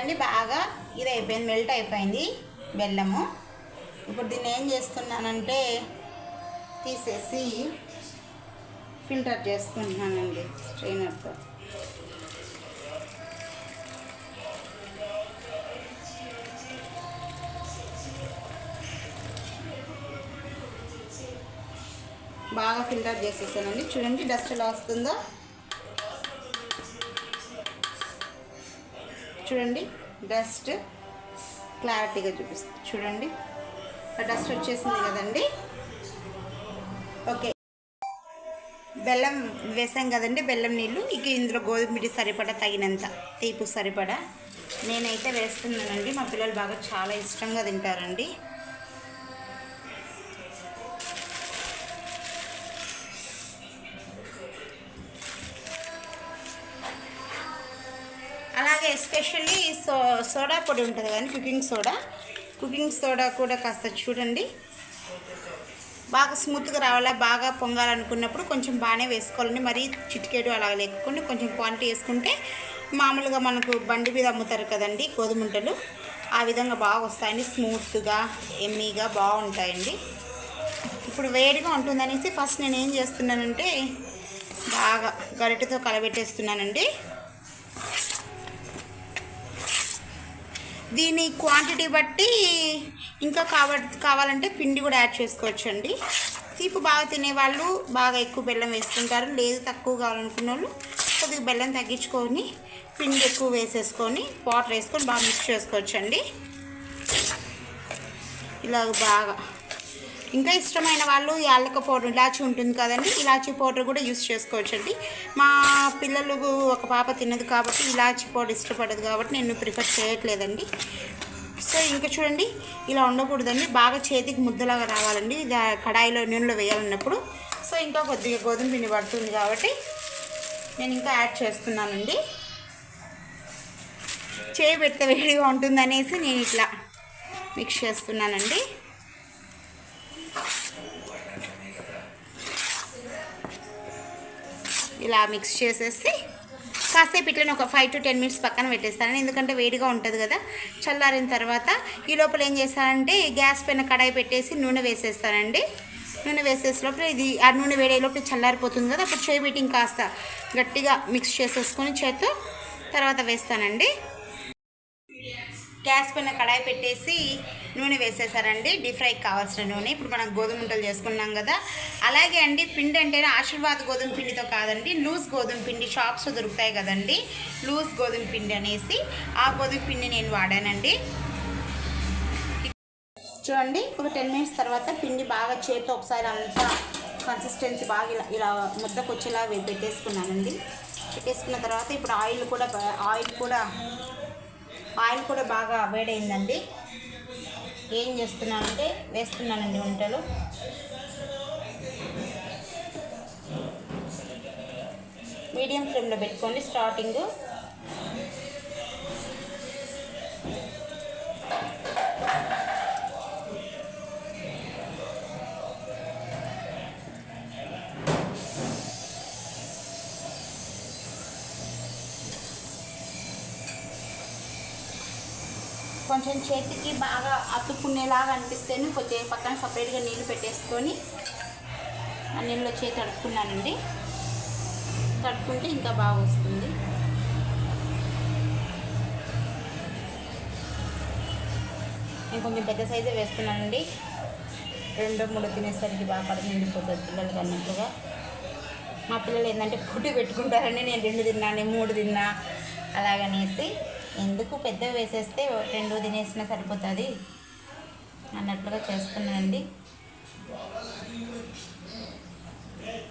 చూడండి బాగా ఇది అయిపోయింది, మెల్ట్ అయిపోయింది బెల్లము. ఇప్పుడు దీన్ని ఏం చేస్తున్నానంటే తీసేసి ఫిల్టర్ చేసుకుంటున్నానండి స్ట్రైనర్తో. బాగా ఫిల్టర్ చేసేసానండి. చూడండి డస్ట్ ఎలా వస్తుందో చూడండి, డస్ట్ క్లారిటీగా చూపిస్తుంది. చూడండి డస్ట్ వచ్చేసింది కదండి. ఓకే, బెల్లం వేసాం కదండి, బెల్లం నీళ్ళు. ఇక ఇందులో గోధుమ పిండి సరిపడా, తగినంత తీపి సరిపడా నేనైతే వేస్తున్నానండి. మా పిల్లలు బాగా చాలా ఇష్టంగా తింటారండి. అలాగే ఎస్పెషల్లీ సోడా పొడి ఉంటుంది కానీ కుకింగ్ సోడా కూడా కాస్త చూడండి బాగా స్మూత్గా రావాలా, బాగా పొంగాలనుకున్నప్పుడు కొంచెం బాగానే వేసుకోవాలండి. మరీ చిటికేడు అలా లేకుండా కొంచెం క్వాంటిటీ వేసుకుంటే మామూలుగా మనకు బండి మీద అమ్ముతారు కదండి గోధుమంటలు, ఆ విధంగా బాగా వస్తాయండి. స్మూత్గా ఎమ్మీగా బాగుంటాయండి. ఇప్పుడు వేడిగా ఉంటుందనేసి ఫస్ట్ నేను ఏం చేస్తున్నానంటే బాగా గరిటెతో కలబెట్టేస్తున్నానండి. దీని క్వాంటిటీ బట్టి ఇంకా కావాలంటే పిండి కూడా యాడ్ చేసుకోవచ్చండి. తీపి బాగా తినేవాళ్ళు బాగా ఎక్కువ బెల్లం వేసుకుంటారు, లేదు తక్కువ కావాలనుకున్న వాళ్ళు కొద్దిగా బెల్లం తగ్గించుకొని పిండి ఎక్కువ వేసేసుకొని వాటర్ వేసుకొని బాగా మిక్స్ చేసుకోవచ్చండి. ఇలా బాగా ఇంకా ఇష్టమైన వాళ్ళు యాలక పౌడర్, ఇలాచీ ఉంటుంది కదండి, ఇలాచీ పౌడర్ కూడా యూస్ చేసుకోవచ్చండి. మా పిల్లలు ఒక పాప తినదు కాబట్టి ఇలాచీ పౌడర్ ఇష్టపడదు కాబట్టి నేను ప్రిఫర్ చేయట్లేదండి. సో ఇంకా చూడండి ఇలా ఉండకూడదండి, బాగా చేతికి ముద్దలాగా రావాలండి. ఇది కడాయిలో నూనెలో వేయాలన్నప్పుడు. సో ఇంకా కొద్దిగా గోధుమ పిండి పడుతుంది కాబట్టి నేను ఇంకా యాడ్ చేస్తున్నానండి. చేయి పెడితే వేడిగా ఉంటుందనేసి నేను ఇట్లా మిక్స్ చేస్తున్నానండి. ఇలా మిక్స్ చేసేసి కాసేపు ఇట్లనే ఒక 5 to 10 minutes పక్కన పెట్టేస్తాను, ఎందుకంటే వేడిగా ఉంటుంది కదా. చల్లారిన తర్వాత ఈ లోపల ఏం చేస్తానంటే గ్యాస్ పైన కడాయి పెట్టేసి నూనె వేసేస్తానండి. నూనె వేసేసే లోపల ఇది ఆ నూనె వేడే లోపల చల్లారిపోతుంది కదా, అప్పుడు చేయి పెట్టి కాస్త గట్టిగా మిక్స్ చేసేసుకొని చేత్తో తర్వాత వేస్తానండి. గ్యాస్ పైన కడాయి పెట్టేసి నూనె వేసేసారండి, డీప్ ఫ్రైకి కావాల్సిన నూనె. ఇప్పుడు మనం గోధుమ ఉంటలు చేసుకున్నాం కదా, అలాగే అండి పిండి అంటే ఆశీర్వాద్ గోధుమ పిండితో కాదండి, లూజ్ గోధుమ పిండి షాప్స్లో దొరుకుతాయి కదండి, లూజ్ గోధుమ పిండి అనేసి ఆ గోధుమ పిండి నేను వాడానండి. చూడండి ఒక 10 minutes తర్వాత పిండి బాగా చేతితో ఒకసారి అంతా కన్సిస్టెన్సీ బాగా ఇలా ముద్దకు వచ్చేలా పెట్టేసుకున్నానండి. పెట్టేసుకున్న తర్వాత ఇప్పుడు ఆయిల్ కూడా బాగా వేడైందండి. ఏం చేస్తున్నానంటే వేస్తున్నానండి వంటలు. మీడియం ఫ్లేమ్లో పెట్టుకోండి స్టార్టింగ్. కొంచెం చేతికి బాగా అతుక్కునేలాగా అనిపిస్తేనే కొంచెం పక్కన సపరేట్గా నీళ్ళు పెట్టేసుకొని ఆ నీళ్ళలో చేతి తడుపుకున్నానండి. తడుపుకుంటే ఇంకా బాగా వస్తుంది. నేను కొంచెం పెద్ద సైజే వేస్తున్నానండి, 2-3 తినేసరికి బాగా పడుతుంది నిండిపోతుంది పిల్లలకి అన్నట్టుగా. మా పిల్లలు ఏంటంటే పుట్టి పెట్టుకుంటారండి, నేను 2 తిన్నాను 3 తిన్నా అలాగనేసి. ఎందుకు పెద్దవి వేసేస్తే 2 తినేసినా సరిపోతుంది అన్నట్లుగా చేస్తున్నానండి.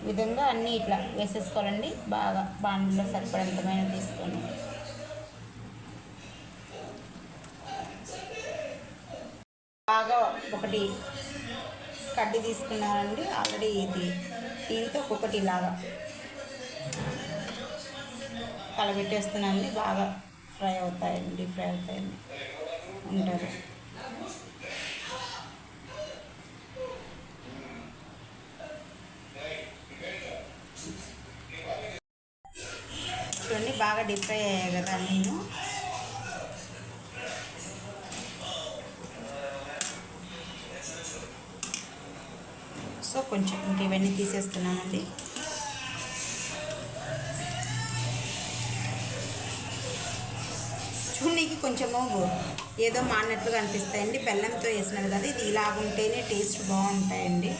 విధంగా అన్నీ ఇట్లా వేసేసుకోవాలండి. బాగా బాండ్లో సరిపడంతమైన తీసుకొని బాగా ఒకటి కడ్డీ తీసుకున్నానండి ఆల్రెడీ. దీంతో ఒక్కొక్కటి ఇలాగా కలబెట్టేస్తున్నానండి. బాగా ఫ్రై అవుతాయండి, డీప్ ఫ్రై అవుతాయండి ఉంటారు. చూడండి బాగా డీప్ ఫ్రై అయ్యాయి కదా. నేను కొంచెం ఇంక ఇవన్నీ తీసేస్తున్నానండి. చూడడానికి కొంచెము ఏదో మాడినట్లుగా అనిపిస్తాయండి, బెల్లంతో వేసినది కదా, ఇది ఇలా ఉంటేనే టేస్ట్ బాగుంటాయండి.